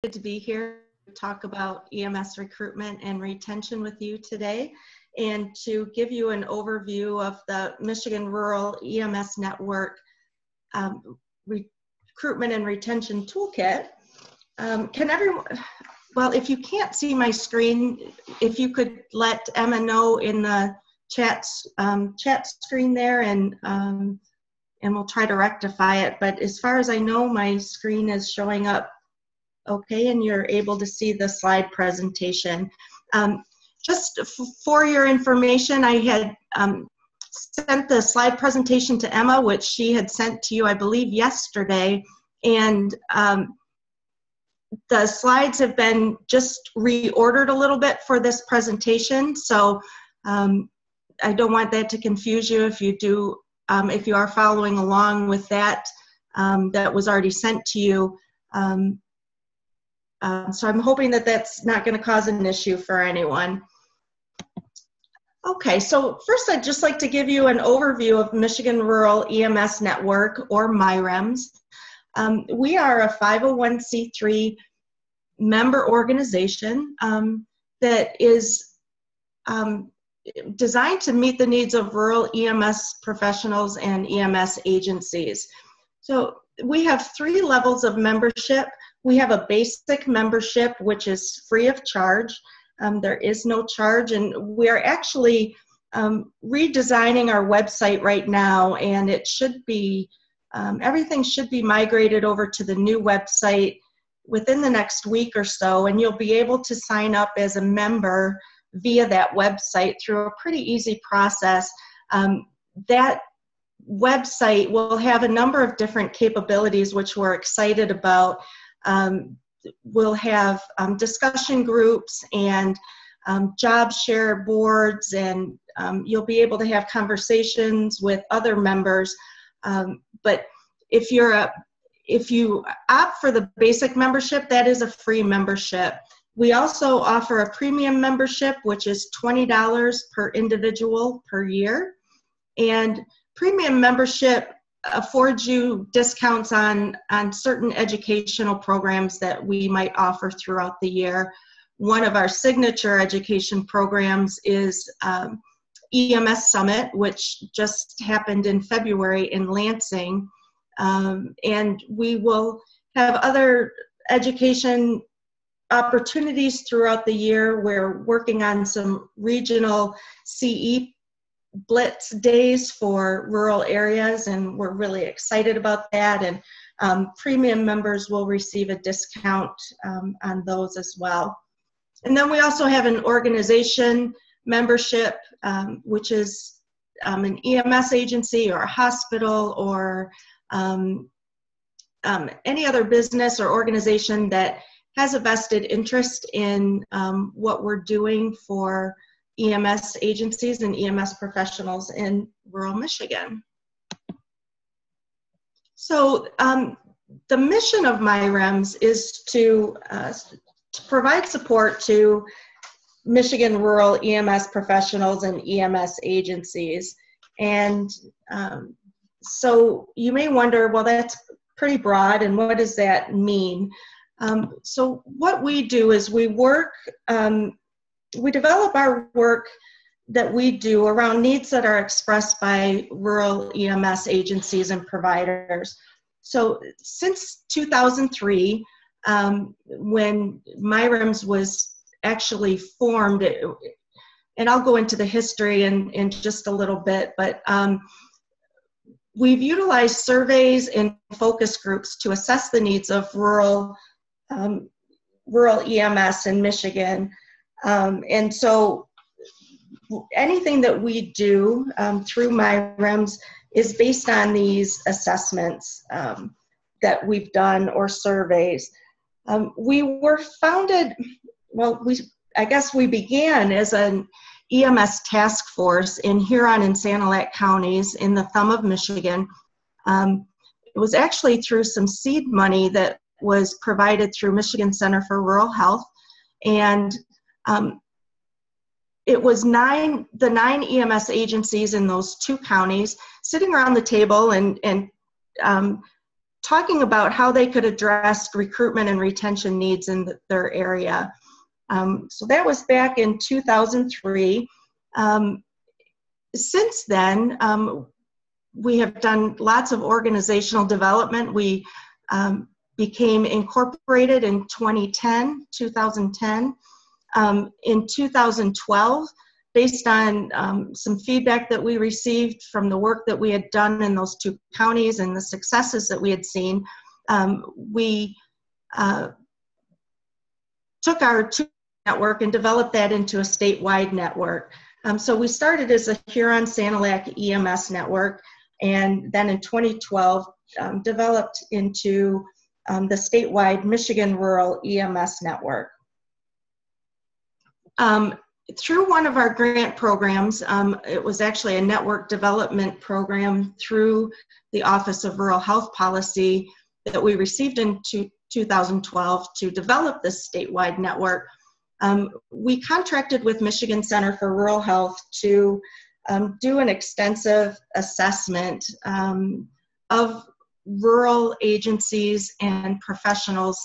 To be here to talk about EMS recruitment and retention with you today, and to give you an overview of the Michigan Rural EMS Network Recruitment and Retention Toolkit. Can everyone, well, if you can't see my screen, if you could let Emma know in the chat screen there, and we'll try to rectify it. But as far as I know, my screen is showing up okay, and you're able to see the slide presentation. Just for your information, I had sent the slide presentation to Emma, which she had sent to you, I believe, yesterday. And the slides have been just reordered a little bit for this presentation. So I don't want that to confuse you if you do, if you are following along with that, that was already sent to you. So I'm hoping that that's not going to cause an issue for anyone. Okay, so first I'd just like to give you an overview of Michigan Rural EMS Network, or MiREMS. We are a 501c3 member organization that is designed to meet the needs of rural EMS professionals and EMS agencies. So we have 3 levels of membership. We have a basic membership, which is free of charge. There is no charge, and we are actually redesigning our website right now, and it should be, everything should be migrated over to the new website within the next week or so, and you'll be able to sign up as a member via that website through a pretty easy process. That website will have a number of different capabilities, which we're excited about. We'll have discussion groups and job share boards, and you'll be able to have conversations with other members. But if you opt for the basic membership, that is a free membership. We also offer a premium membership, which is $20 per individual per year. And premium membership affords you discounts on certain educational programs that we might offer throughout the year. One of our signature education programs is EMS Summit, which just happened in February in Lansing. And we will have other education opportunities throughout the year. We're working on some regional CE Blitz days for rural areas, and we're really excited about that. And premium members will receive a discount on those as well. And then we also have an organization membership, which is an EMS agency or a hospital or any other business or organization that has a vested interest in what we're doing for EMS agencies and EMS professionals in rural Michigan. So the mission of MiREMS is to provide support to Michigan rural EMS professionals and EMS agencies. And so you may wonder, well, that's pretty broad, and what does that mean? So what we do is we work, we develop our work that we do around needs that are expressed by rural EMS agencies and providers. So since 2003, when MiREMS was actually formed, and I'll go into the history in just a little bit, but we've utilized surveys and focus groups to assess the needs of rural EMS in Michigan. And so anything that we do through MiREMS is based on these assessments that we've done or surveys. We were founded, well, I guess we began as an EMS task force in Huron and Sanilac counties in the thumb of Michigan. It was actually through some seed money that was provided through Michigan Center for Rural Health. And it was the 9 EMS agencies in those 2 counties sitting around the table and talking about how they could address recruitment and retention needs in their area. So that was back in 2003. Since then, we have done lots of organizational development. We became incorporated in 2010. In 2012, based on some feedback that we received from the work that we had done in those 2 counties and the successes that we had seen, we took our network and developed that into a statewide network. So we started as a Huron-Sanilac EMS network, and then in 2012 developed into the statewide Michigan Rural EMS network. Through one of our grant programs, it was actually a network development program through the Office of Rural Health Policy that we received in 2012 to develop this statewide network. We contracted with Michigan Center for Rural Health to do an extensive assessment of rural agencies and professionals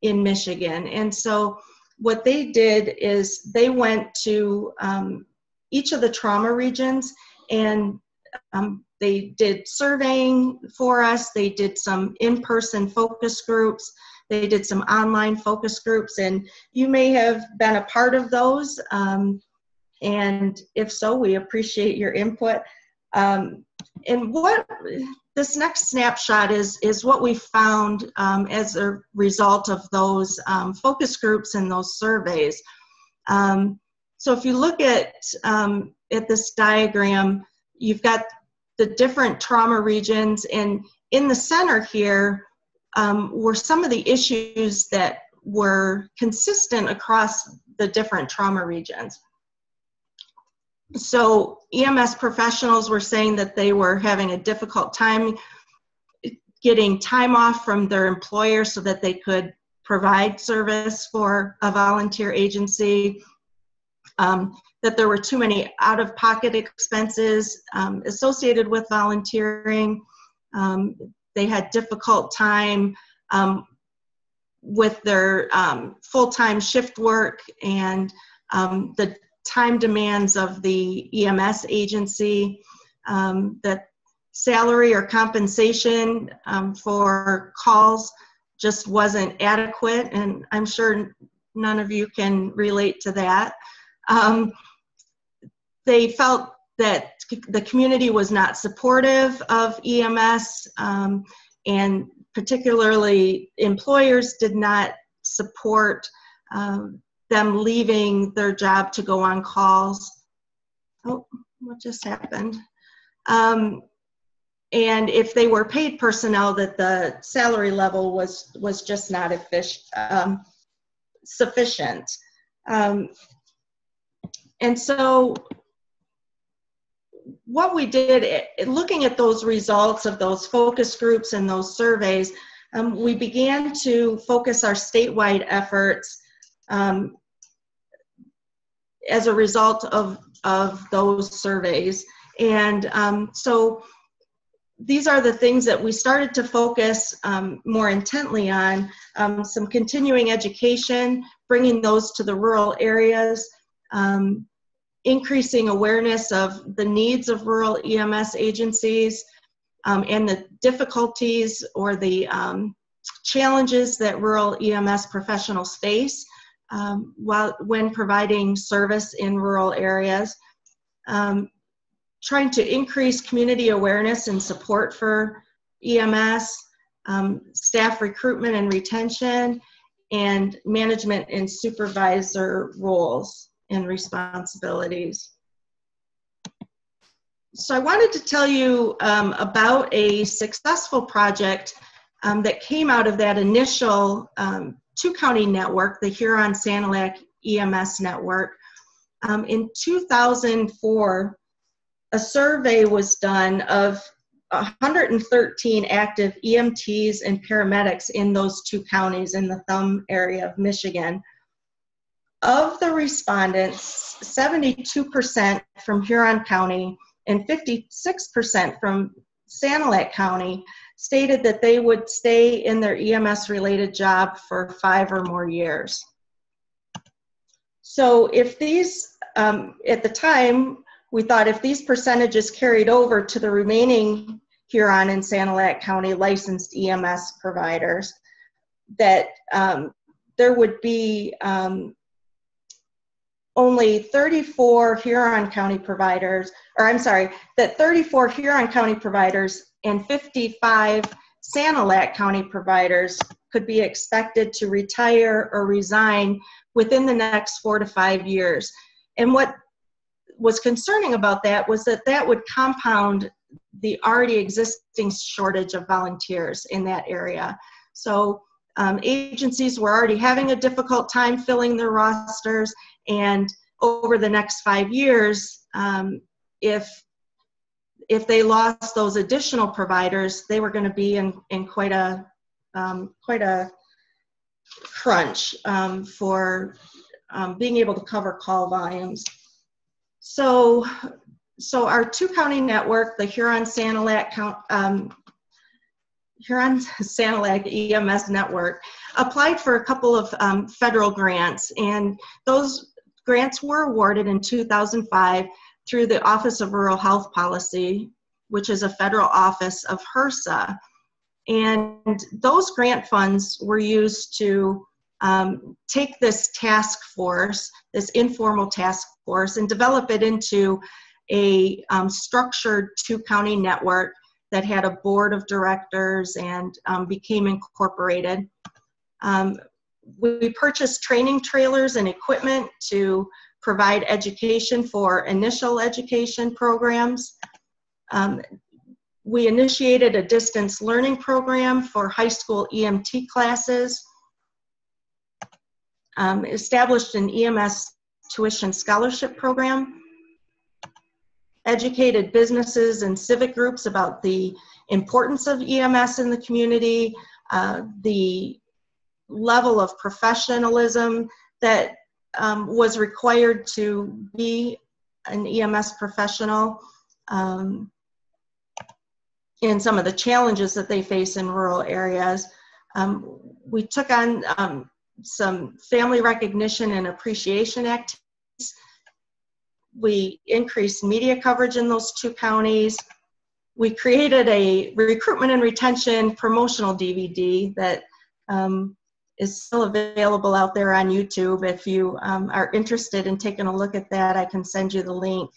in Michigan. And so what they did is they went to each of the trauma regions, and they did surveying for us. They did some in-person focus groups. They did some online focus groups, and you may have been a part of those. And if so, we appreciate your input. And what this next snapshot is what we found as a result of those focus groups and those surveys. So if you look at this diagram, you've got the different trauma regions, and in the center here were some of the issues that were consistent across the different trauma regions. So EMS professionals were saying that they were having a difficult time getting time off from their employer so that they could provide service for a volunteer agency, that there were too many out-of-pocket expenses associated with volunteering. They had difficult time with their full-time shift work and the time demands of the EMS agency, that salary or compensation for calls just wasn't adequate, and I'm sure none of you can relate to that. They felt that the community was not supportive of EMS, and particularly employers did not support them leaving their job to go on calls. Oh, what just happened? And if they were paid personnel, that the salary level was just not sufficient. And so what we did, looking at those results of those focus groups and those surveys, we began to focus our statewide efforts as a result of those surveys. And so these are the things that we started to focus more intently on, some continuing education, bringing those to the rural areas, increasing awareness of the needs of rural EMS agencies, and the difficulties or the challenges that rural EMS professionals face when providing service in rural areas, trying to increase community awareness and support for EMS, staff recruitment and retention, and management and supervisor roles and responsibilities. So I wanted to tell you about a successful project that came out of that initial two-county network, the Huron-Sanilac EMS network. In 2004, a survey was done of 113 active EMTs and paramedics in those two counties in the Thumb area of Michigan. Of the respondents, 72% from Huron County and 56% from Sanilac County stated that they would stay in their EMS-related job for 5 or more years. So if these, at the time, we thought if these percentages carried over to the remaining Huron and Sanilac County licensed EMS providers, that there would be only 34 Huron County providers, or I'm sorry, that 34 Huron County providers and 55 Sanilac County providers could be expected to retire or resign within the next 4 to 5 years. And what was concerning about that was that that would compound the already existing shortage of volunteers in that area. So agencies were already having a difficult time filling their rosters, and over the next 5 years, if they lost those additional providers, they were going to be in quite a crunch for being able to cover call volumes. So our 2-county network, the Huron-Sanilac EMS network, applied for a couple of federal grants, and those grants were awarded in 2005 through the Office of Rural Health Policy, which is a federal office of HRSA. And those grant funds were used to take this task force, this informal task force, and develop it into a structured 2-county network that had a board of directors and became incorporated. We purchased training trailers and equipment to provide education for initial education programs. We initiated a distance learning program for high school EMT classes, established an EMS tuition scholarship program, educated businesses and civic groups about the importance of EMS in the community, the level of professionalism that was required to be an EMS professional, and some of the challenges that they face in rural areas. We took on some family recognition and appreciation activities. We increased media coverage in those 2 counties. We created a recruitment and retention promotional DVD that is still available out there on YouTube. If you are interested in taking a look at that, I can send you the link.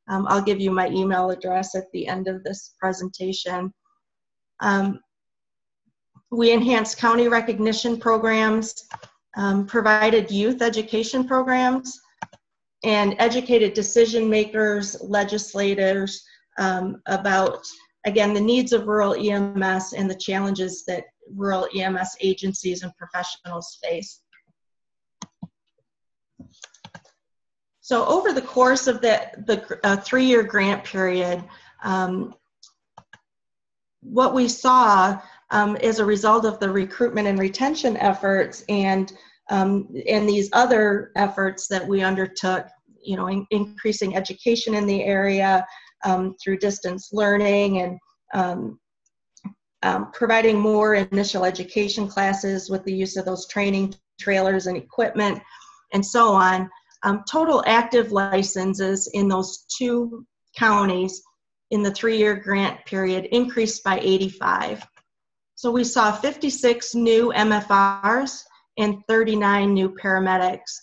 I'll give you my email address at the end of this presentation. We enhanced county recognition programs, provided youth education programs, and educated decision makers, legislators about, again, the needs of rural EMS and the challenges that rural EMS agencies and professionals face. So over the course of the 3-year grant period, what we saw as a result of the recruitment and retention efforts and these other efforts that we undertook, you know, increasing education in the area through distance learning and providing more initial education classes with the use of those training trailers and equipment and so on. Total active licenses in those 2 counties in the 3-year grant period increased by 85. So we saw 56 new MFRs and 39 new paramedics.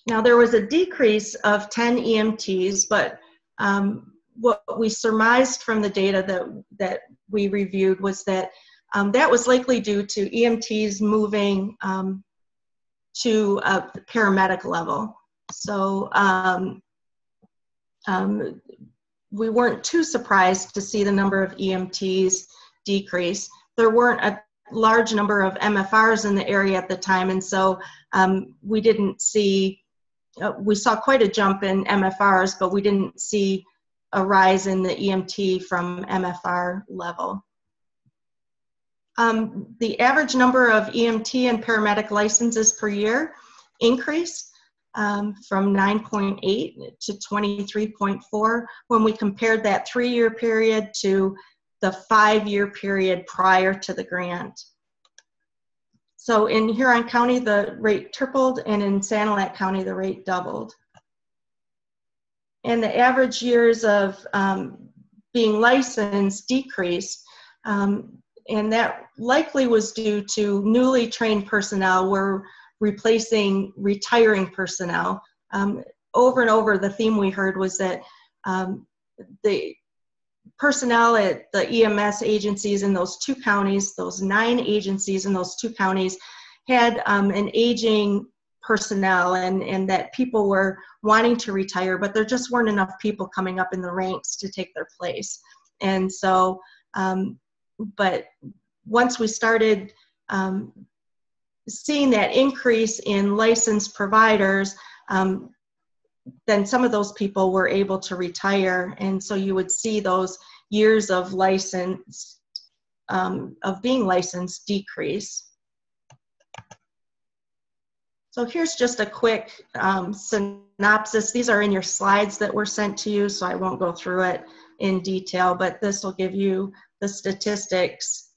Now there was a decrease of 10 EMTs, but what we surmised from the data that we reviewed was that that was likely due to EMTs moving to a paramedic level. So we weren't too surprised to see the number of EMTs decrease. There weren't a large number of MFRs in the area at the time, and so we didn't see, we saw quite a jump in MFRs, but we didn't see a rise in the EMT from MFR level. The average number of EMT and paramedic licenses per year increased from 9.8 to 23.4 when we compared that 3-year period to the 5-year period prior to the grant. So in Huron County, the rate tripled, and in Sanilac County, the rate doubled. And the average years of being licensed decreased, and that likely was due to newly trained personnel were replacing retiring personnel. Over and over, the theme we heard was that the personnel at the EMS agencies in those 2 counties, those 9 agencies in those 2 counties, had an aging personnel, and that people were wanting to retire, but there just weren't enough people coming up in the ranks to take their place. And so, but once we started seeing that increase in licensed providers, then some of those people were able to retire, and so you would see those years of license, of being licensed, decrease. So here's just a quick synopsis. These are in your slides that were sent to you, so I won't go through it in detail, but this will give you the statistics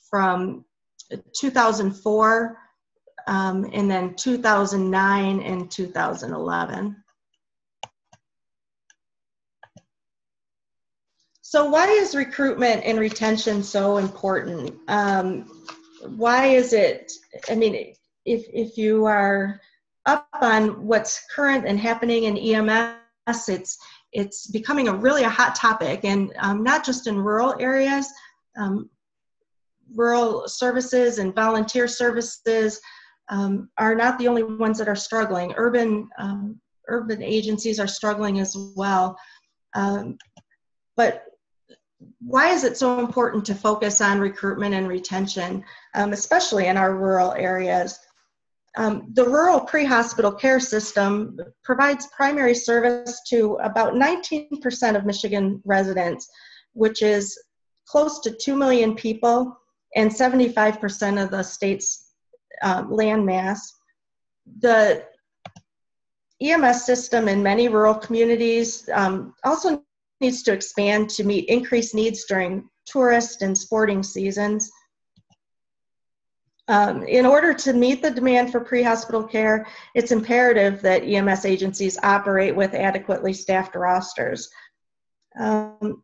from 2004, and then 2009 and 2011. So why is recruitment and retention so important? Why is it, I mean, if you are up on what's current and happening in EMS, it's becoming a hot topic, and not just in rural areas. Rural services and volunteer services are not the only ones that are struggling. Urban agencies are struggling as well. But why is it so important to focus on recruitment and retention, especially in our rural areas? The rural pre-hospital care system provides primary service to about 19% of Michigan residents, which is close to 2 million people and 75% of the state's land mass. The EMS system in many rural communities also needs to expand to meet increased needs during tourist and sporting seasons. In order to meet the demand for pre-hospital care, it's imperative that EMS agencies operate with adequately staffed rosters. And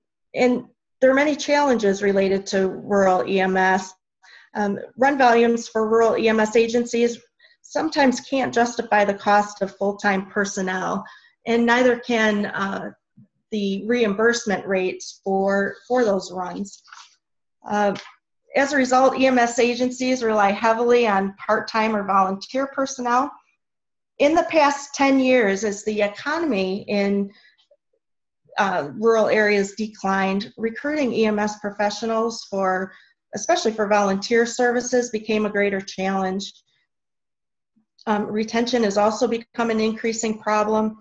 there are many challenges related to rural EMS. Run volumes for rural EMS agencies sometimes can't justify the cost of full-time personnel, and neither can the reimbursement rates for those runs. As a result, EMS agencies rely heavily on part-time or volunteer personnel. In the past 10 years, as the economy in rural areas declined, recruiting EMS professionals especially for volunteer services, became a greater challenge. Retention has also become an increasing problem.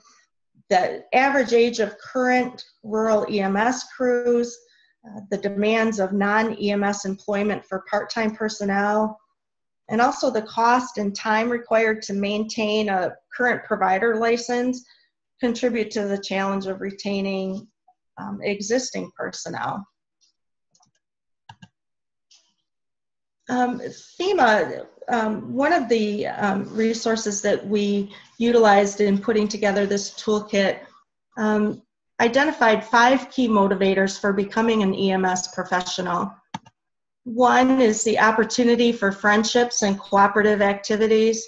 The average age of current rural EMS crews, the demands of non-EMS employment for part-time personnel, and also the cost and time required to maintain a current provider license contribute to the challenge of retaining existing personnel. FEMA, one of the resources that we utilized in putting together this toolkit identified 5 key motivators for becoming an EMS professional. One is the opportunity for friendships and cooperative activities.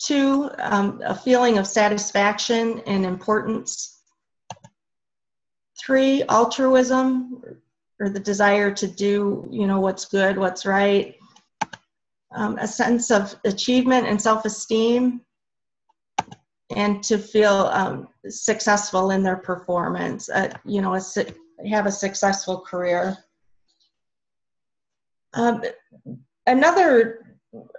2, a feeling of satisfaction and importance. 3, altruism, or the desire to do, what's good, what's right. A sense of achievement and self-esteem, and to feel successful in their performance, have a successful career. Another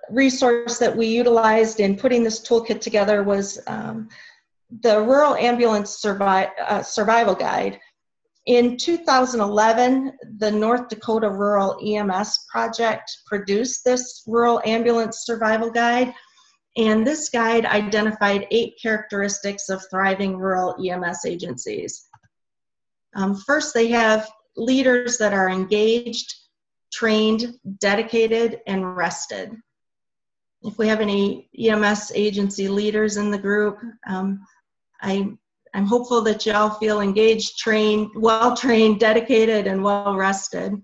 resource that we utilized in putting this toolkit together was the Rural Ambulance Survival Guide. In 2011, the North Dakota Rural EMS Project produced this Rural Ambulance Survival Guide, and this guide identified 8 characteristics of thriving rural EMS agencies. First, they have leaders that are engaged, trained, dedicated, and rested. If we have any EMS agency leaders in the group, I'm hopeful that y'all feel engaged, trained, well-trained, dedicated, and well-rested.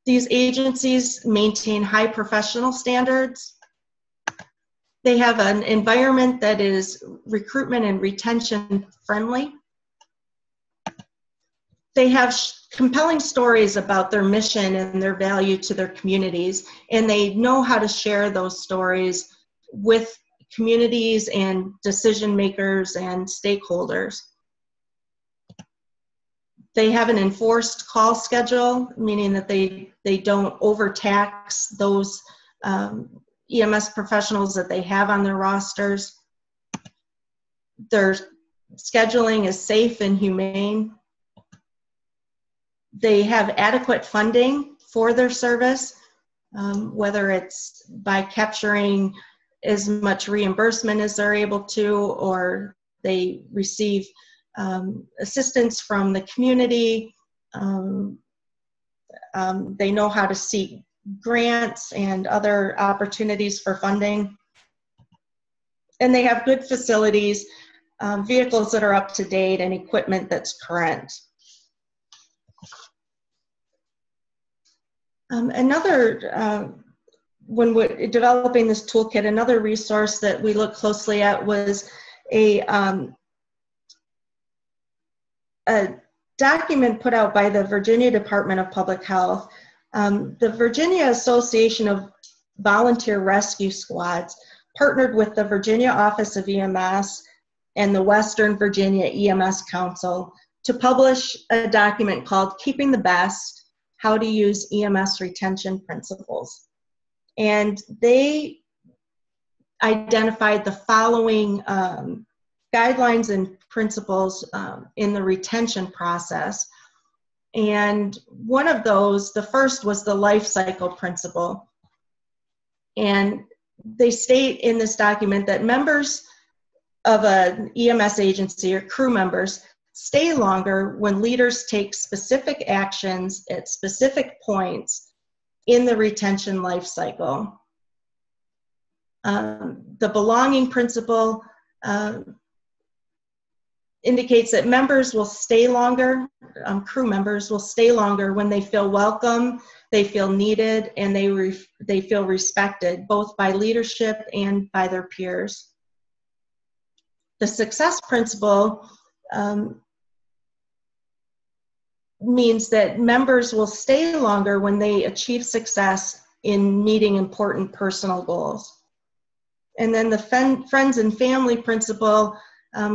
These agencies maintain high professional standards. They have an environment that is recruitment and retention friendly. They have compelling stories about their mission and their value to their communities, and they know how to share those stories with communities and decision makers and stakeholders. They have an enforced call schedule, meaning that they don't overtax those EMS professionals that they have on their rosters. Their scheduling is safe and humane. They have adequate funding for their service, whether it's by capturing as much reimbursement as they're able to, or they receive assistance from the community. They know how to seek grants and other opportunities for funding. And they have good facilities, vehicles that are up to date, and equipment that's current. When we're developing this toolkit, another resource that we looked closely at was a document put out by the Virginia Department of Public Health. The Virginia Association of Volunteer Rescue Squads partnered with the Virginia Office of EMS and the Western Virginia EMS Council to publish a document called Keeping the Best: How to Use EMS Retention Principles. And they identified the following guidelines and principles in the retention process. And one of those, the first, was the life cycle principle. And they state in this document that members of an EMS agency or crew members stay longer when leaders take specific actions at specific points in the retention life cycle. The belonging principle indicates that members will stay longer, crew members will stay longer when they feel welcome, they feel needed, and they feel respected, both by leadership and by their peers. The success principle means that members will stay longer when they achieve success in meeting important personal goals. And then the friends and family principle,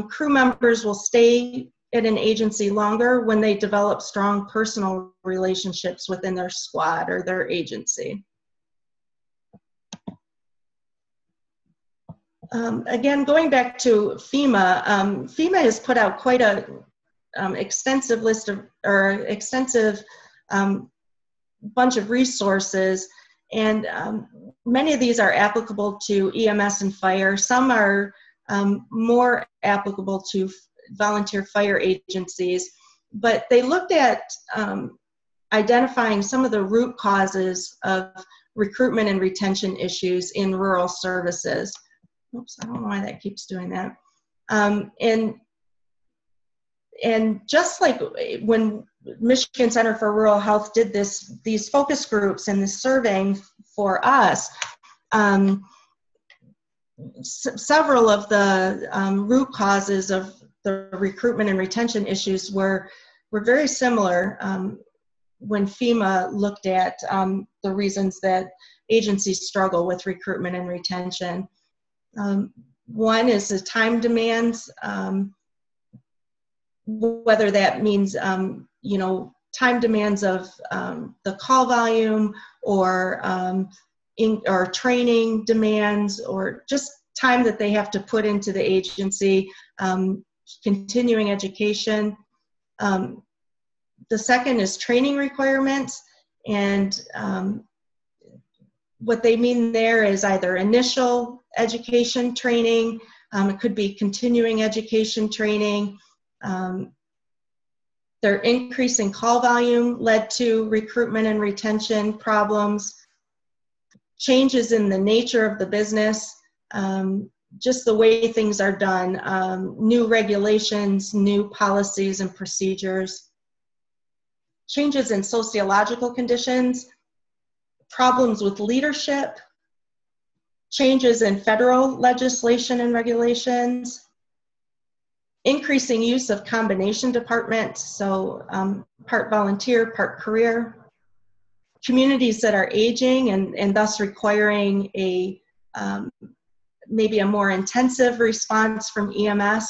crew members will stay at an agency longer when they develop strong personal relationships within their squad or their agency. Again, going back to FEMA, FEMA has put out quite a extensive list of, or extensive bunch of resources, and many of these are applicable to EMS and fire. Some are more applicable to volunteer fire agencies, but they looked at identifying some of the root causes of recruitment and retention issues in rural services. Oops, I don't know why that keeps doing that. And just like when Michigan Center for Rural Health did these focus groups and this surveying for us, several of the root causes of the recruitment and retention issues were very similar when FEMA looked at the reasons that agencies struggle with recruitment and retention. One is the time demands, whether that means time demands of the call volume, or training demands, or just time that they have to put into the agency, continuing education. The second is training requirements, and what they mean there is either initial education training, it could be continuing education training, Their increase in call volume led to recruitment and retention problems, changes in the nature of the business, just the way things are done, new regulations, new policies and procedures, changes in sociological conditions, problems with leadership, changes in federal legislation and regulations, increasing use of combination departments, so part volunteer, part career, communities that are aging and thus requiring a maybe a more intensive response from EMS,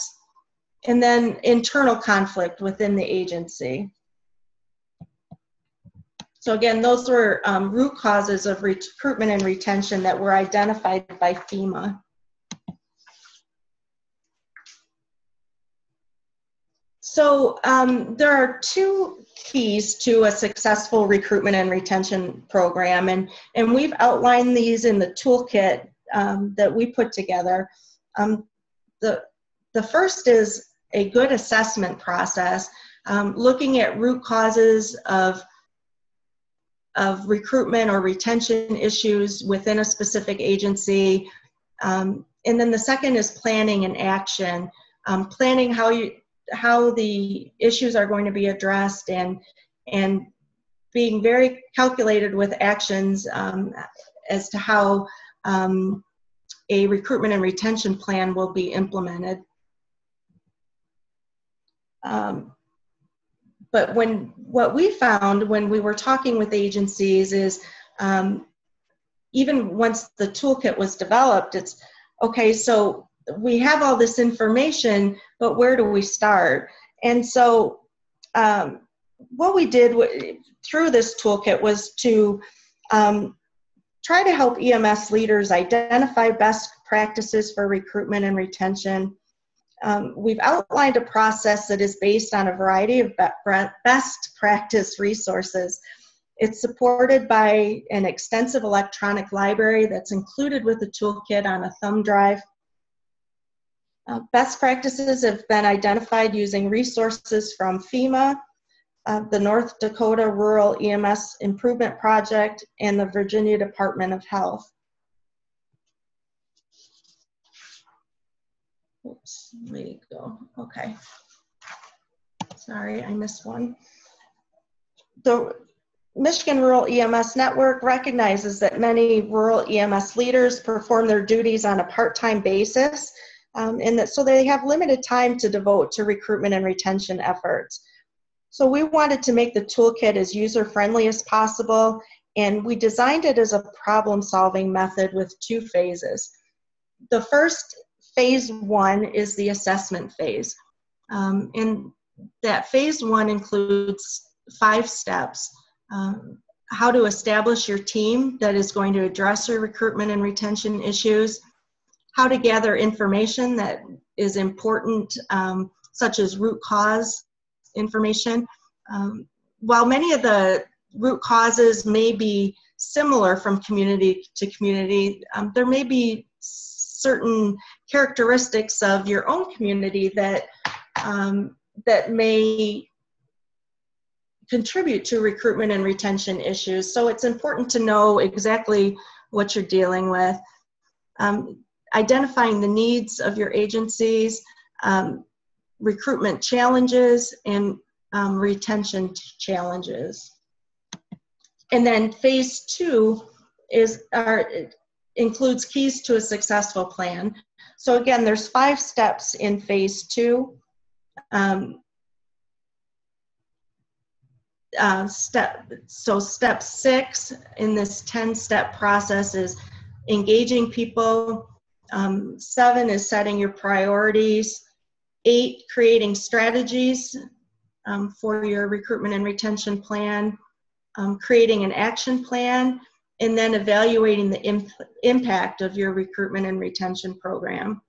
and then internal conflict within the agency. So again, those were root causes of recruitment and retention that were identified by FEMA. So there are two keys to a successful recruitment and retention program, and we've outlined these in the toolkit that we put together. The first is a good assessment process, looking at root causes of recruitment or retention issues within a specific agency. And then the second is planning and action, planning how the issues are going to be addressed and being very calculated with actions as to how a recruitment and retention plan will be implemented. But what we found when we were talking with agencies is even once the toolkit was developed, it's okay, so we have all this information, but where do we start? And so what we did through this toolkit was to try to help EMS leaders identify best practices for recruitment and retention. We've outlined a process that is based on a variety of best practice resources. It's supported by an extensive electronic library that's included with the toolkit on a thumb drive. Best practices have been identified using resources from FEMA, the North Dakota Rural EMS Improvement Project, and the Virginia Department of Health. Oops, let me go. Okay. Sorry, I missed one. The Michigan Rural EMS Network recognizes that many rural EMS leaders perform their duties on a part-time basis, and that so they have limited time to devote to recruitment and retention efforts. So we wanted to make the toolkit as user-friendly as possible, and we designed it as a problem-solving method with two phases. The first, phase one, is the assessment phase. And that phase one includes 5 steps. How to establish your team that is going to address your recruitment and retention issues, how to gather information that is important, such as root cause information. While many of the root causes may be similar from community to community, there may be certain characteristics of your own community that, that may contribute to recruitment and retention issues. So it's important to know exactly what you're dealing with. Identifying the needs of your agencies, recruitment challenges, and retention challenges. And then phase two includes keys to a successful plan. So again, there's 5 steps in phase two. Step 6 in this 10-step process is engaging people. 7 is setting your priorities. 8, creating strategies for your recruitment and retention plan. Creating an action plan, and then evaluating the impact of your recruitment and retention program.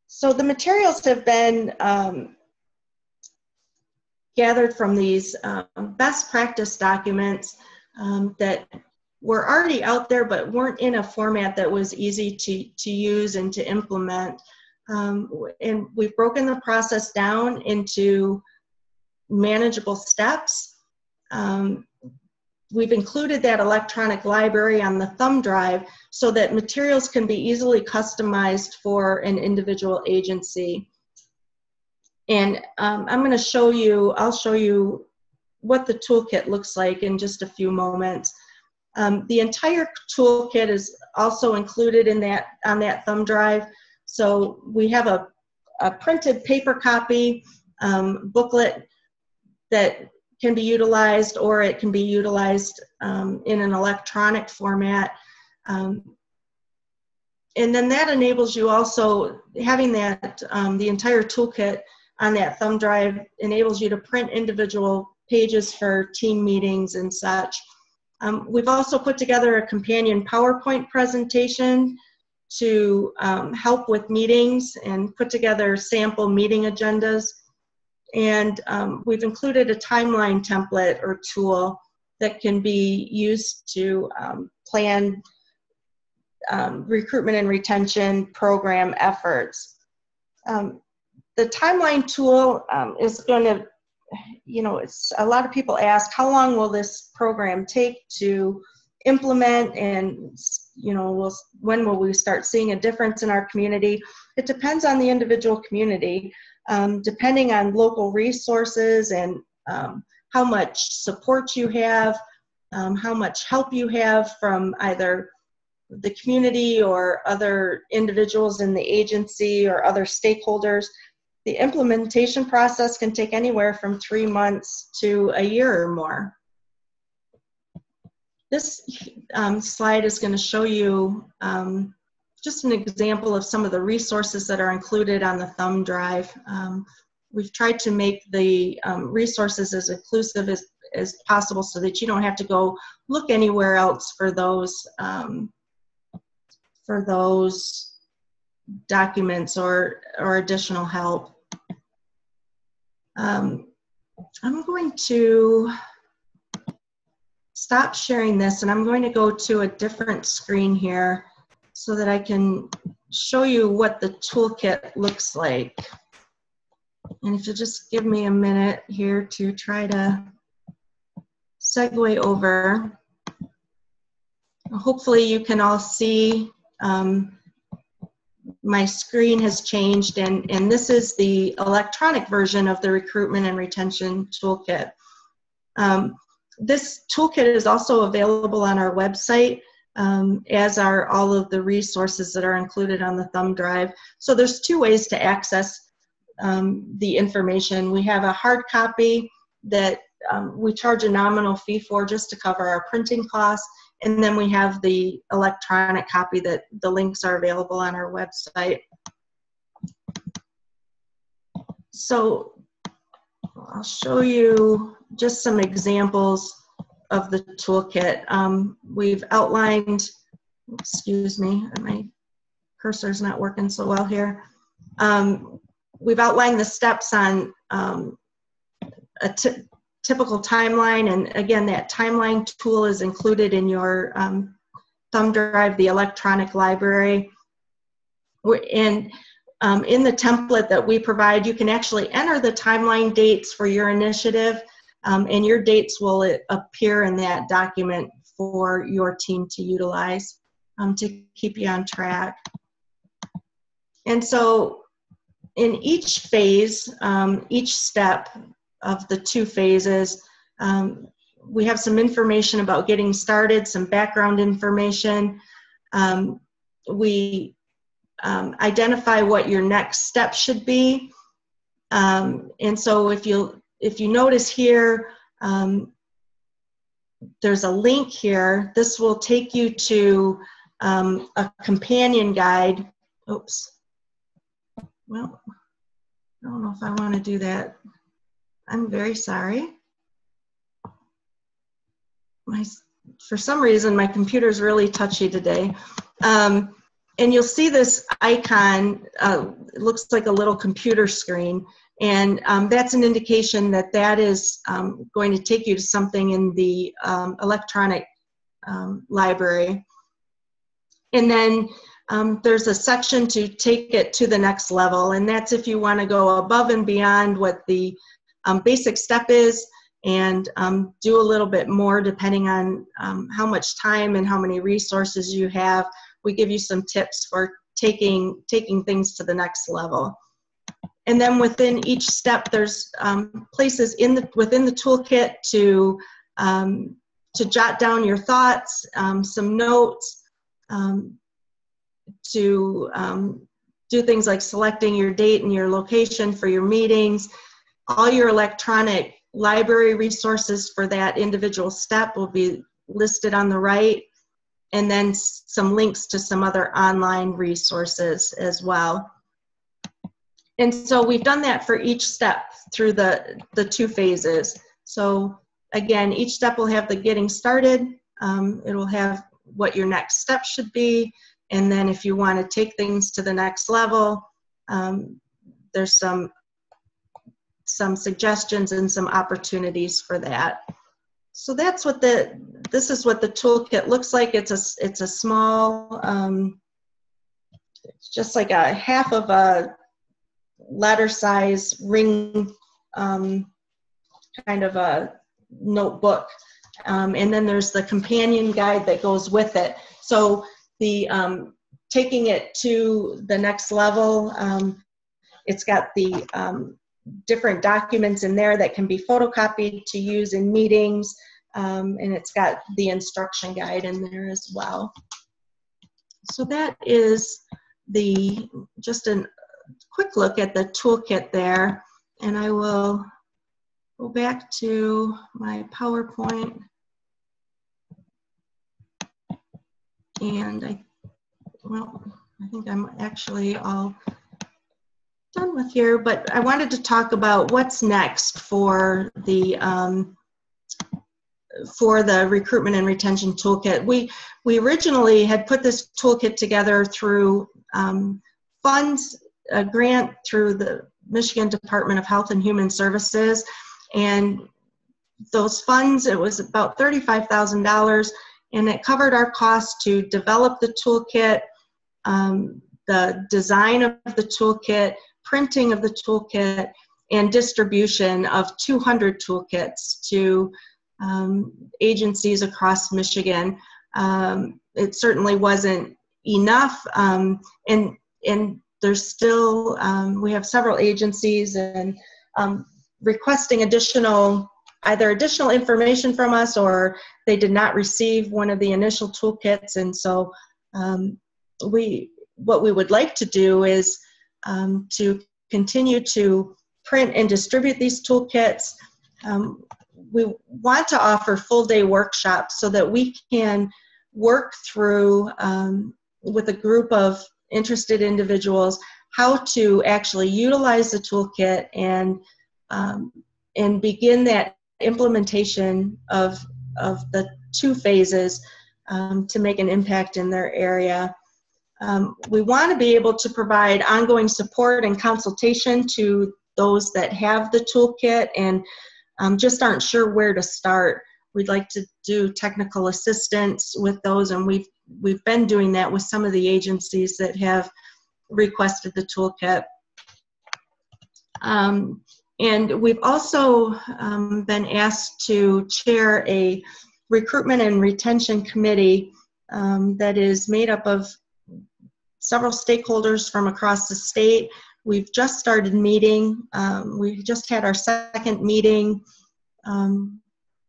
So the materials have been gathered from these best practice documents that were already out there but weren't in a format that was easy to use and to implement. And we've broken the process down into manageable steps. We've included that electronic library on the thumb drive so that materials can be easily customized for an individual agency. And I'm going to show you, I'll show you what the toolkit looks like in just a few moments. The entire toolkit is also included in that, on that thumb drive. So we have a printed paper copy booklet that can be utilized, or it can be utilized in an electronic format. And then that enables you also, having that, the entire toolkit on that thumb drive enables you to print individual pages for team meetings and such. We've also put together a companion PowerPoint presentation to help with meetings and put together sample meeting agendas. And we've included a timeline template or tool that can be used to plan recruitment and retention program efforts. The timeline tool is going to, you know, it's a lot of people ask, how long will this program take to implement, and you know, when will we start seeing a difference in our community? It depends on the individual community, depending on local resources and how much support you have, how much help you have from either the community or other individuals in the agency or other stakeholders. The implementation process can take anywhere from 3 months to a year or more. This slide is going to show you just an example of some of the resources that are included on the thumb drive. We've tried to make the resources as inclusive as possible so that you don't have to go look anywhere else for those documents or additional help. I'm going to stop sharing this, and I'm going to go to a different screen here so that I can show you what the toolkit looks like. And if you just give me a minute here to try to segue over. Hopefully you can all see my screen has changed, and this is the electronic version of the Recruitment and Retention Toolkit. This toolkit is also available on our website, as are all of the resources that are included on the thumb drive. So there's two ways to access the information. We have a hard copy that we charge a nominal fee for just to cover our printing costs, and then we have the electronic copy that the links are available on our website. So I'll show you just some examples of the toolkit. We've outlined, excuse me, my cursor's not working so well here. We've outlined the steps on a typical timeline, and again, that timeline tool is included in your thumb drive, the electronic library. And in the template that we provide, you can actually enter the timeline dates for your initiative, and your dates will appear in that document for your team to utilize to keep you on track. And so in each phase, each step of the two phases, we have some information about getting started, some background information. We identify what your next step should be. And so if you notice here, there's a link here. This will take you to a companion guide. Oops. Well, I don't know if I want to do that. I'm very sorry. For some reason, my computer's really touchy today. And you'll see this icon, it looks like a little computer screen. And that's an indication that that is going to take you to something in the electronic library. And then there's a section to take it to the next level, and that's if you want to go above and beyond what the basic step is and do a little bit more depending on how much time and how many resources you have. We give you some tips for taking things to the next level. And then within each step, there's places within the toolkit to jot down your thoughts, some notes, to do things like selecting your date and your location for your meetings. All your electronic library resources for that individual step will be listed on the right, and then some links to some other online resources as well. And so we've done that for each step through the 2 phases. So again, each step will have the getting started. It will have what your next step should be. And then if you want to take things to the next level, there's some suggestions and some opportunities for that. So that's what this is what the toolkit looks like. It's a small, it's just like a half of a letter size ring, kind of a notebook. And then there's the companion guide that goes with it. So the taking it to the next level, it's got the different documents in there that can be photocopied to use in meetings, and it's got the instruction guide in there as well. So that is just a quick look at the toolkit there, and I will go back to my PowerPoint. And I think I'm actually all done with here, but I wanted to talk about what's next for the recruitment and retention toolkit. We originally had put this toolkit together through funds, a grant through the Michigan Department of Health and Human Services, and those funds, it was about $35,000, and it covered our costs to develop the toolkit, the design of the toolkit, printing of the toolkit, and distribution of 200 toolkits to agencies across Michigan. It certainly wasn't enough, and there's still, we have several agencies and requesting either additional information from us, or they did not receive one of the initial toolkits. And so what we would like to do is to continue to print and distribute these toolkits. We want to offer full-day workshops so that we can work through with a group of interested individuals how to actually utilize the toolkit and begin that implementation of the 2 phases to make an impact in their area. We want to be able to provide ongoing support and consultation to those that have the toolkit and just aren't sure where to start. We'd like to do technical assistance with those, and we've been doing that with some of the agencies that have requested the toolkit. And we've also been asked to chair a recruitment and retention committee that is made up of several stakeholders from across the state. We've just started meeting. We just had our second meeting,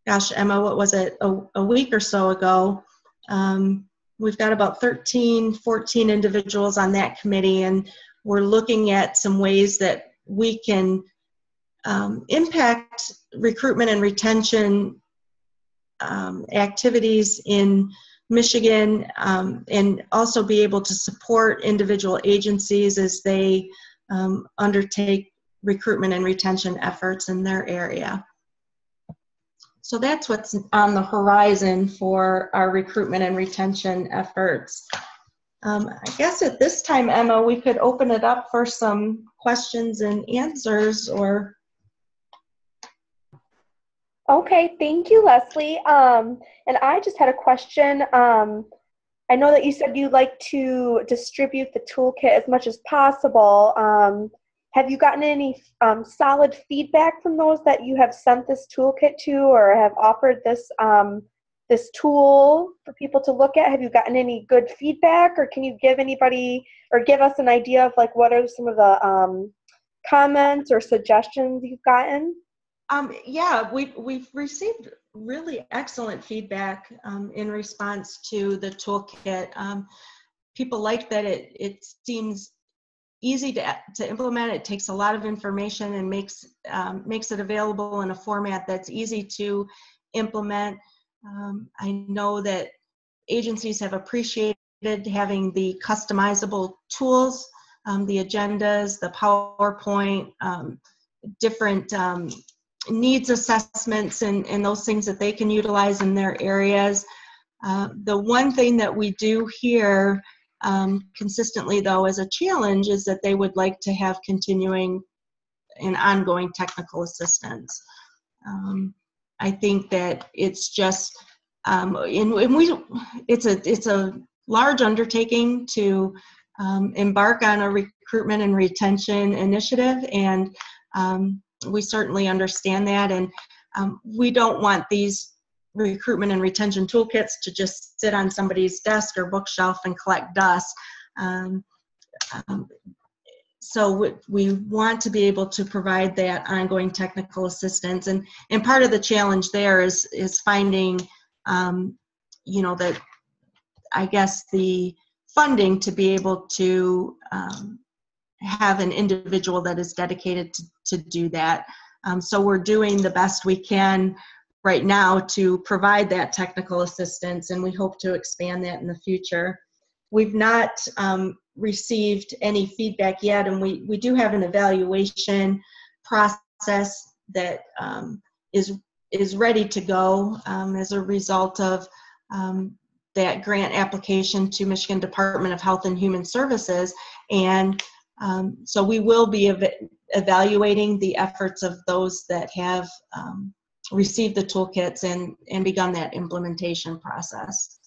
gosh, Emma, what was it, a week or so ago. We've got about 13, 14 individuals on that committee, and we're looking at some ways that we can impact recruitment and retention activities in Michigan, and also be able to support individual agencies as they undertake recruitment and retention efforts in their area. So that's what's on the horizon for our recruitment and retention efforts. I guess at this time, Emma, we could open it up for some questions and answers, or Okay, thank you, Leslie. And I just had a question. I know that you said you like to distribute the toolkit as much as possible. Have you gotten any solid feedback from those that you have sent this toolkit to, or have offered this tool for people to look at? Have you gotten any good feedback, or can you give anybody or give us an idea of like what are some of the comments or suggestions you've gotten? Yeah, we've received really excellent feedback in response to the toolkit. People like that it seems easy to implement. It takes a lot of information and makes it available in a format that's easy to implement. I know that agencies have appreciated having the customizable tools, the agendas, the PowerPoint, different needs assessments and those things that they can utilize in their areas. The one thing that we do hear consistently, though, as a challenge is that they would like to have continuing and ongoing technical assistance. I think that it's just, it's a large undertaking to embark on a recruitment and retention initiative, and we certainly understand that, and we don't want these recruitment and retention toolkits to just sit on somebody's desk or bookshelf and collect dust. So we want to be able to provide that ongoing technical assistance, and part of the challenge there is finding, that I guess the funding to be able to have an individual that is dedicated to do that. So we're doing the best we can right now to provide that technical assistance, and we hope to expand that in the future. We've not received any feedback yet, and we do have an evaluation process that is ready to go as a result of that grant application to Michigan Department of Health and Human Services. And so we will be evaluating the efforts of those that have received the toolkits and begun that implementation process.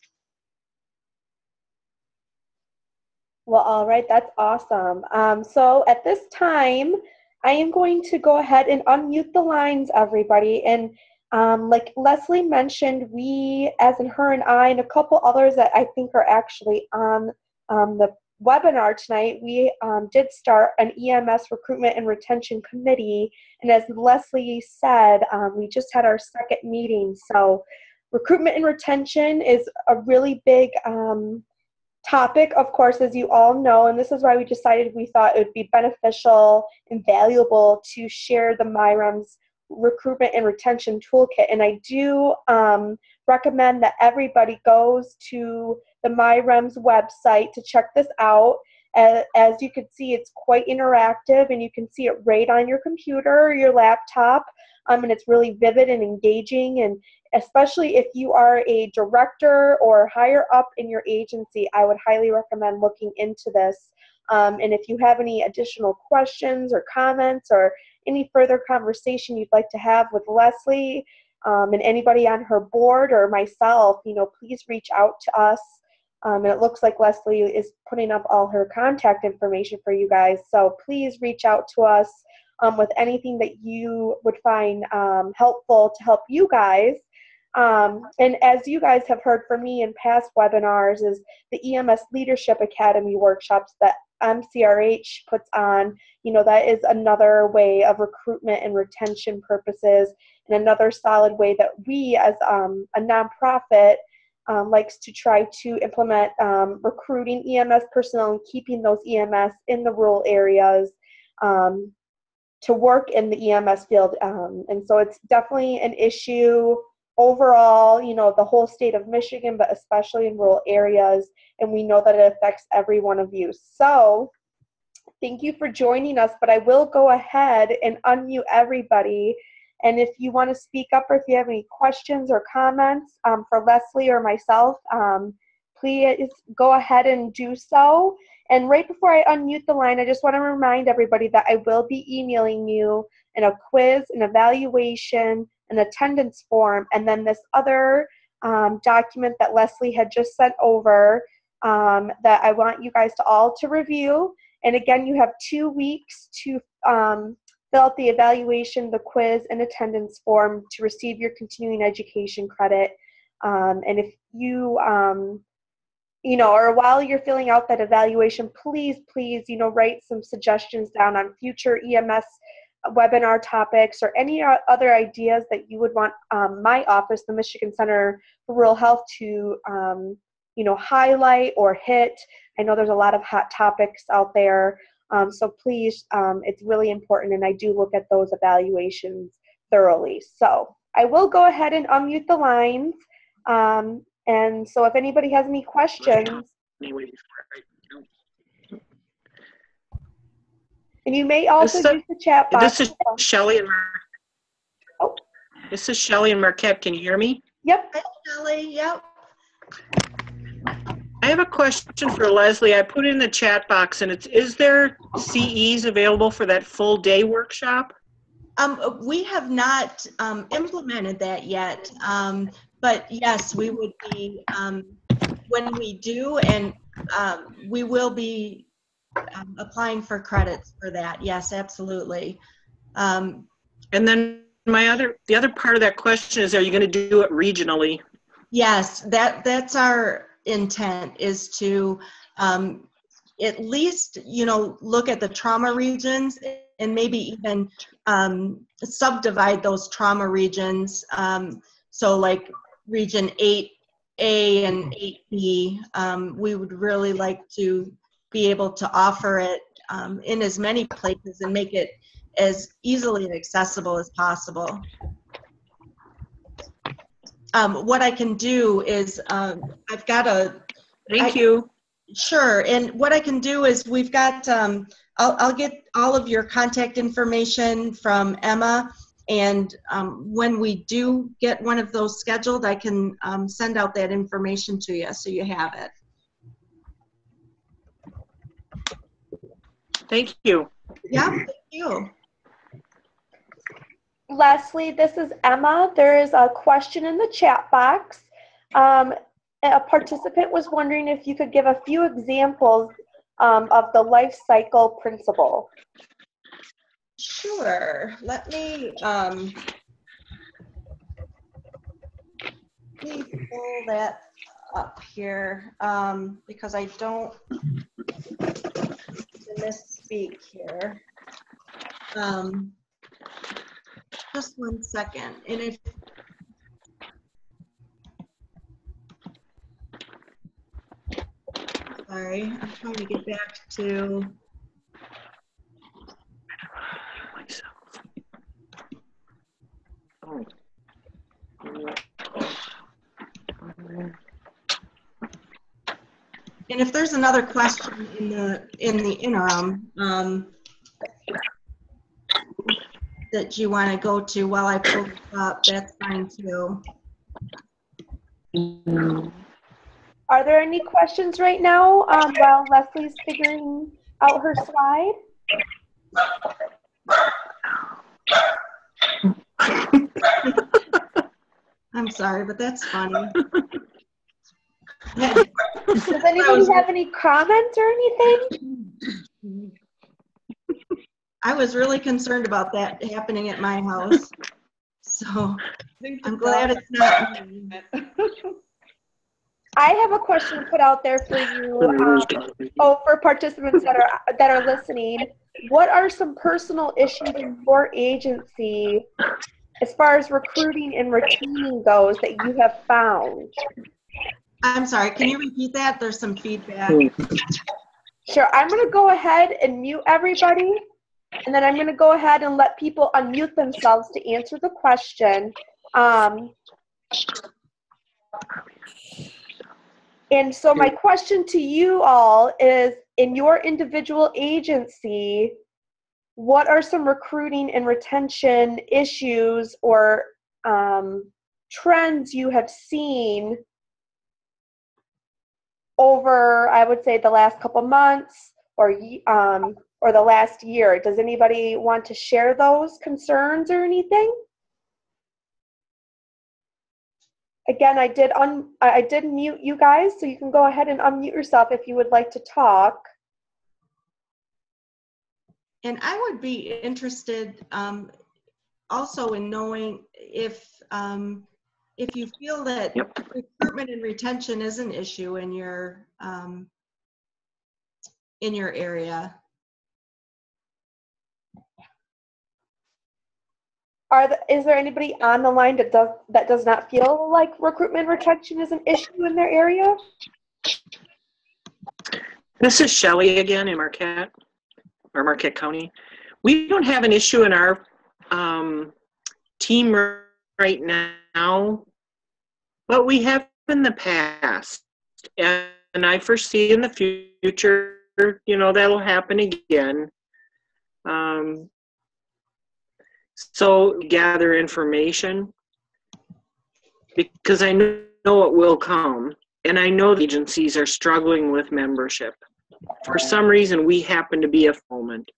Well, all right, that's awesome. So at this time, I am going to go ahead and unmute the lines, everybody. And like Leslie mentioned, we, as in her and I, and a couple others that I think are actually on the webinar tonight, we did start an EMS recruitment and retention committee. And as Leslie said, we just had our second meeting. So recruitment and retention is a really big topic, of course, as you all know, and this is why we decided we thought it would be beneficial and valuable to share the MiREMS recruitment and retention toolkit. And I do recommend that everybody goes to the MiREMS website to check this out. As you can see, it's quite interactive, and you can see it right on your computer or your laptop, and it's really vivid and engaging. And especially if you are a director or higher up in your agency, I would highly recommend looking into this. And if you have any additional questions or comments or any further conversation you'd like to have with Leslie and anybody on her board or myself, please reach out to us. And it looks like Leslie is putting up all her contact information for you guys. So please reach out to us with anything that you would find helpful to help you guys. And as you guys have heard from me in past webinars, is the EMS Leadership Academy workshops that MCRH puts on. That is another way of recruitment and retention purposes, and another solid way that we as a nonprofit likes to try to implement recruiting EMS personnel and keeping those EMS in the rural areas to work in the EMS field. And so it's definitely an issue overall, the whole state of Michigan, but especially in rural areas. And we know that it affects every one of you. So thank you for joining us, but I will go ahead and unmute everybody. And if you want to speak up or if you have any questions or comments for Leslie or myself, please go ahead and do so. And right before I unmute the line, I just want to remind everybody that I will be emailing you a quiz, an evaluation, an attendance form, and then this other document that Leslie had just sent over that I want you guys to all to review. And again, you have 2 weeks to fill out the evaluation, the quiz, and attendance form to receive your continuing education credit. And if you, or while you're filling out that evaluation, please, write some suggestions down on future EMS webinar topics or any other ideas that you would want my office, the Michigan Center for Rural Health, to highlight or hit. I know there's a lot of hot topics out there, so please, it's really important, and I do look at those evaluations thoroughly. So I will go ahead and unmute the lines, and so if anybody has any questions, and you may also use the chat box. This is Shelley and This is Shelley and Marquette. Can you hear me? Yep. Hi, Shelley. Yep. I have a question for Leslie. I put it in the chat box, and is there CEs available for that full day workshop? We have not implemented that yet, but yes, we would be, when we do, and we will be applying for credits for that. Yes, absolutely. And then the other part of that question is, are you going to do it regionally? Yes, that's our intent, is to at least, look at the trauma regions and maybe even subdivide those trauma regions. So like region 8A and 8B, we would really like to be able to offer it in as many places and make it as easily accessible as possible. What I can do is, I've got a... Thank you. Sure, and what I can do is we've got, I'll get all of your contact information from Emma, and when we do get one of those scheduled, I can send out that information to you so you have it. Thank you. Yeah, thank you. Leslie, this is Emma. There is a question in the chat box. A participant was wondering if you could give a few examples of the life cycle principle. Sure. Let me pull that up here because I don't misspeak here. Just 1 second. And if sorry, I'm trying to get back to and if there's another question in the interim that you want to go to while I pull it up, that's fine too. Are there any questions right now while Leslie's figuring out her slide? I'm sorry, but that's funny. Does anybody have any comments or anything? I was really concerned about that happening at my house. So I'm glad it's not me. I have a question to put out there for you. For participants that are listening. What are some personal issues in your agency as far as recruiting and retaining goes that you have found? I'm sorry, can you repeat that? There's some feedback. Sure, I'm going to go ahead and mute everybody, and then I'm going to go ahead and let people unmute themselves to answer the question. And so my question to you all is, in your individual agency, what are some recruiting and retention issues or trends you have seen over, I would say, the last couple months or the last year? Does anybody want to share those concerns or anything? Again, I did mute you guys, so you can go ahead and unmute yourself if you would like to talk. And I would be interested also in knowing if you feel that recruitment and retention is an issue in your area. Is there anybody on the line that does not feel like recruitment retention is an issue in their area? This is Shelley again in Marquette County. We don't have an issue in our team right now, but we have in the past. And I foresee in the future, that'll happen again. So gather information, because I know it will come, and I know the agencies are struggling with membership. For some reason, we happen to be a moment.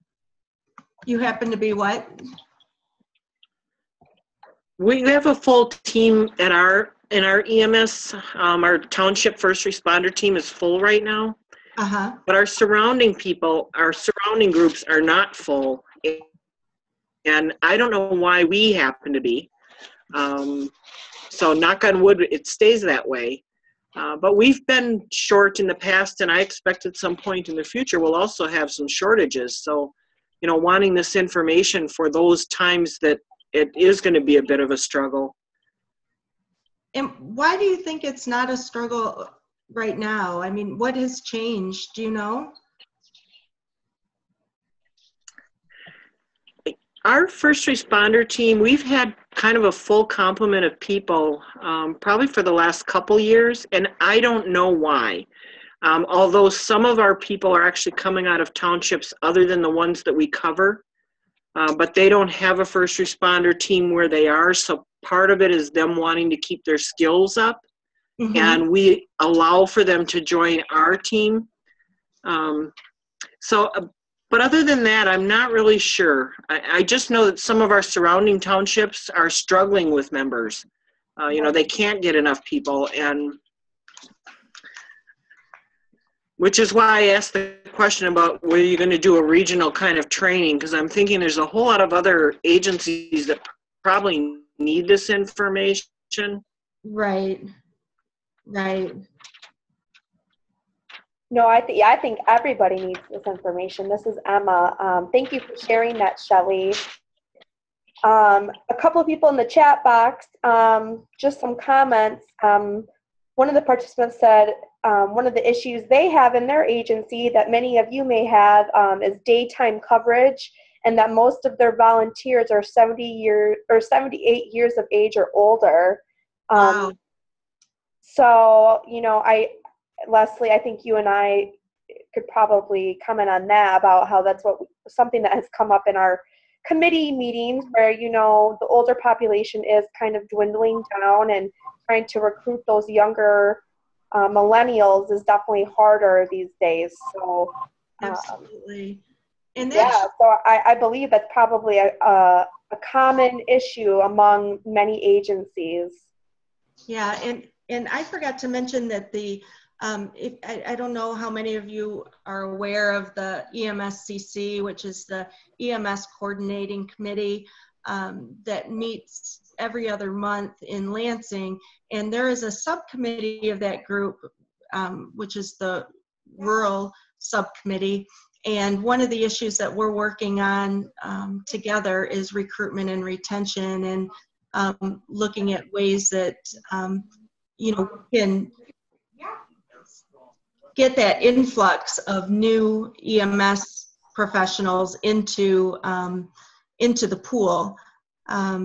You happen to be what? We have a full team in our EMS. Our township first responder team is full right now. But our surrounding groups are not full. And I don't know why we happen to be. So knock on wood, it stays that way. But we've been short in the past, and I expect at some point in the future we'll also have some shortages. So, wanting this information for those times that it is going to be a bit of a struggle. And why do you think it's not a struggle right now? I mean, what has changed? Do you know? Our first responder team, we've had kind of a full complement of people probably for the last couple years, and I don't know why. Although some of our people are actually coming out of townships other than the ones that we cover, but they don't have a first responder team where they are, so part of it is them wanting to keep their skills up, and we allow for them to join our team. But other than that, I'm not really sure. I just know that some of our surrounding townships are struggling with members. They can't get enough people, and which is why I asked the question about whether you're going to do a regional kind of training, because I'm thinking there's a whole lot of other agencies that probably need this information. Right. No, I think everybody needs this information. This is Emma. Thank you for sharing that, Shelley. A couple of people in the chat box, just some comments. One of the participants said one of the issues they have in their agency that many of you may have is daytime coverage, and that most of their volunteers are 78 years of age or older. Wow. So, Leslie, I think you and I could probably comment on that, about how that's something that has come up in our committee meetings, where, the older population is kind of dwindling down, and trying to recruit those younger millennials is definitely harder these days. So absolutely. And so I believe that's probably a common issue among many agencies. Yeah, and I forgot to mention that I don't know how many of you are aware of the EMSCC, which is the EMS Coordinating Committee that meets every other month in Lansing. And there is a subcommittee of that group, which is the rural subcommittee. And one of the issues that we're working on together is recruitment and retention, and looking at ways that, we can get that influx of new EMS professionals into the pool,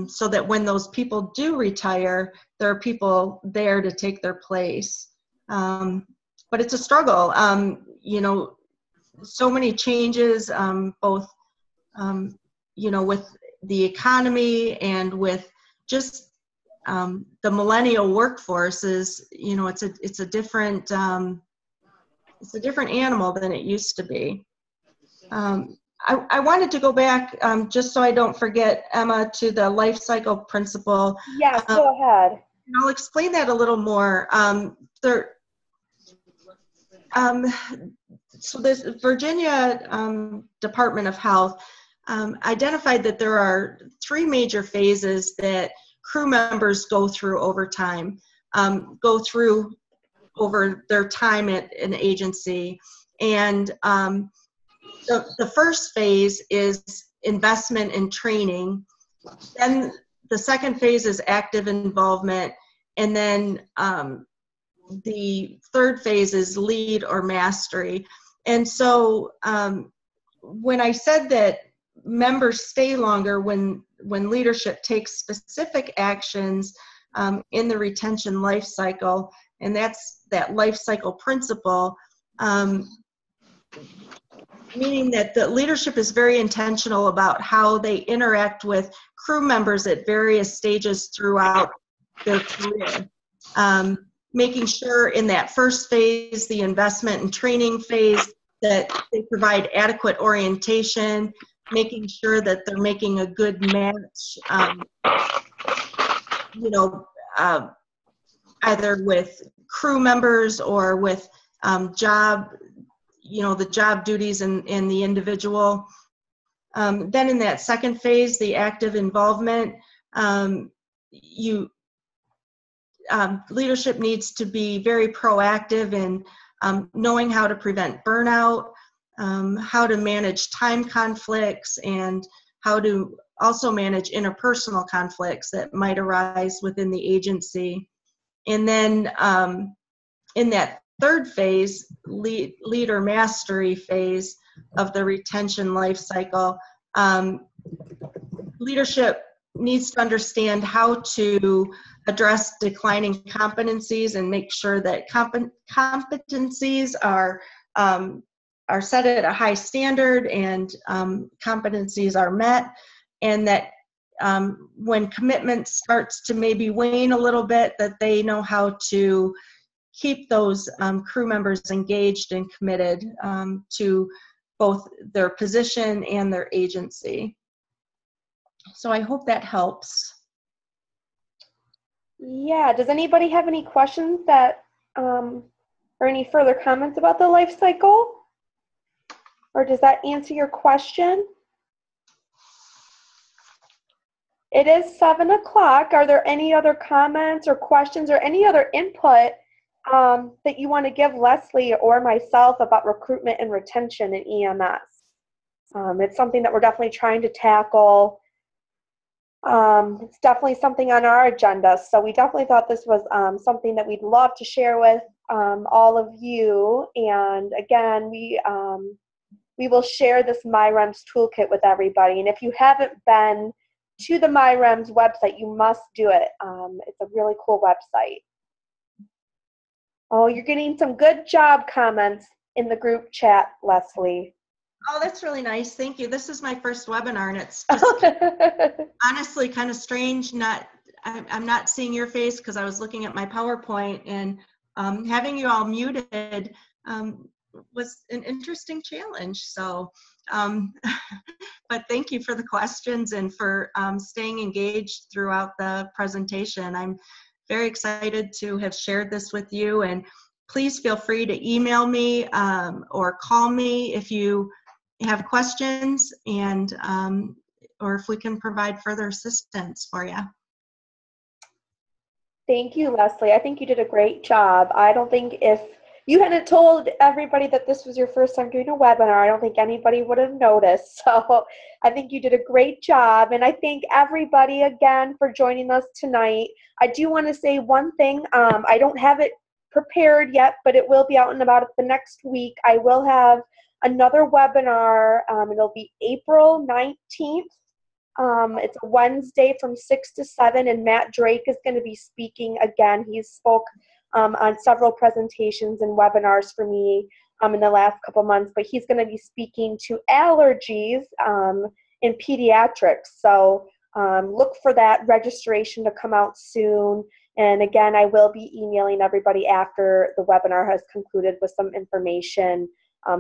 so that when those people do retire, there are people there to take their place. But it's a struggle. So many changes, both with the economy and with just the millennial workforce is, it's a different animal than it used to be. I wanted to go back, just so I don't forget, Emma, to the life cycle principle. Yes, go ahead. I'll explain that a little more. So this Virginia Department of Health identified that there are 3 major phases that crew members go through over time, over their time at an agency. And the first phase is investment in training. Then the second phase is active involvement. And then the third phase is lead or mastery. And so when I said that members stay longer when leadership takes specific actions in the retention life cycle, and that's that life cycle principle, meaning that the leadership is very intentional about how they interact with crew members at various stages throughout their career. Making sure in that first phase, the investment and training phase, that they provide adequate orientation, making sure that they're making a good match, either with crew members or with the job duties in the individual. Then in that second phase, the active involvement, leadership needs to be very proactive in knowing how to prevent burnout, how to manage time conflicts, and how to also manage interpersonal conflicts that might arise within the agency. And then in that third phase, leader mastery phase of the retention life cycle, leadership needs to understand how to address declining competencies and make sure that competencies are set at a high standard and competencies are met, and that when commitment starts to maybe wane a little bit, that they know how to keep those crew members engaged and committed to both their position and their agency. So I hope that helps. Yeah, does anybody have any questions that, or any further comments about the life cycle? Or does that answer your question? It is 7 o'clock. Are there any other comments or questions or any other input that you want to give Leslie or myself about recruitment and retention in EMS? It's something that we're definitely trying to tackle. It's definitely something on our agenda, so we definitely thought this was something that we'd love to share with all of you. And again, we will share this MiREMS toolkit with everybody. And if you haven't been to the MiREMS website, you must do it. It's a really cool website. Oh, you're getting some good job comments in the group chat, Leslie. Oh, that's really nice. Thank you. This is my first webinar, and it's just honestly kind of strange. I'm not seeing your face because I was looking at my PowerPoint, and having you all muted was an interesting challenge. So, but thank you for the questions and for staying engaged throughout the presentation. I'm very excited to have shared this with you, and please feel free to email me or call me if you have questions, and or if we can provide further assistance for you. Thank you, Leslie. I think you did a great job. I don't think if you hadn't told everybody that this was your first time doing a webinar, I don't think anybody would have noticed. So I think you did a great job. And I thank everybody again for joining us tonight. I do want to say one thing. I don't have it prepared yet, but it will be out in about the next week. I will have another webinar. It'll be April 19th. It's a Wednesday from 6 to 7, and Matt Drake is going to be speaking again. He's spoke on several presentations and webinars for me in the last couple months, but he's going to be speaking to allergies in pediatrics. So look for that registration to come out soon. And again, I will be emailing everybody after the webinar has concluded with some information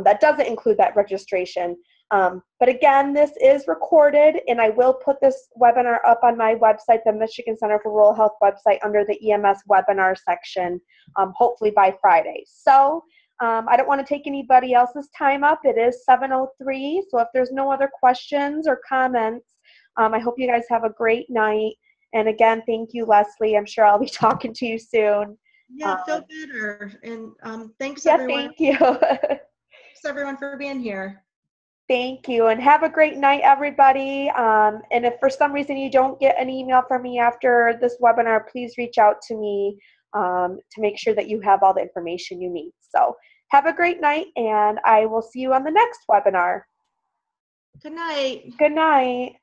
that doesn't include that registration. But again, this is recorded, and I will put this webinar up on my website, the Michigan Center for Rural Health website, under the EMS webinar section, hopefully by Friday. So I don't want to take anybody else's time up. It is 7:03, so if there's no other questions or comments, I hope you guys have a great night. And again, thank you, Leslie. I'm sure I'll be talking to you soon. Yeah, feel better. And thanks, yeah, everyone. Thank you. Thanks, everyone, for being here. Thank you, and have a great night, everybody. And if for some reason you don't get an email from me after this webinar, please reach out to me to make sure that you have all the information you need. So have a great night, and I will see you on the next webinar. Good night. Good night.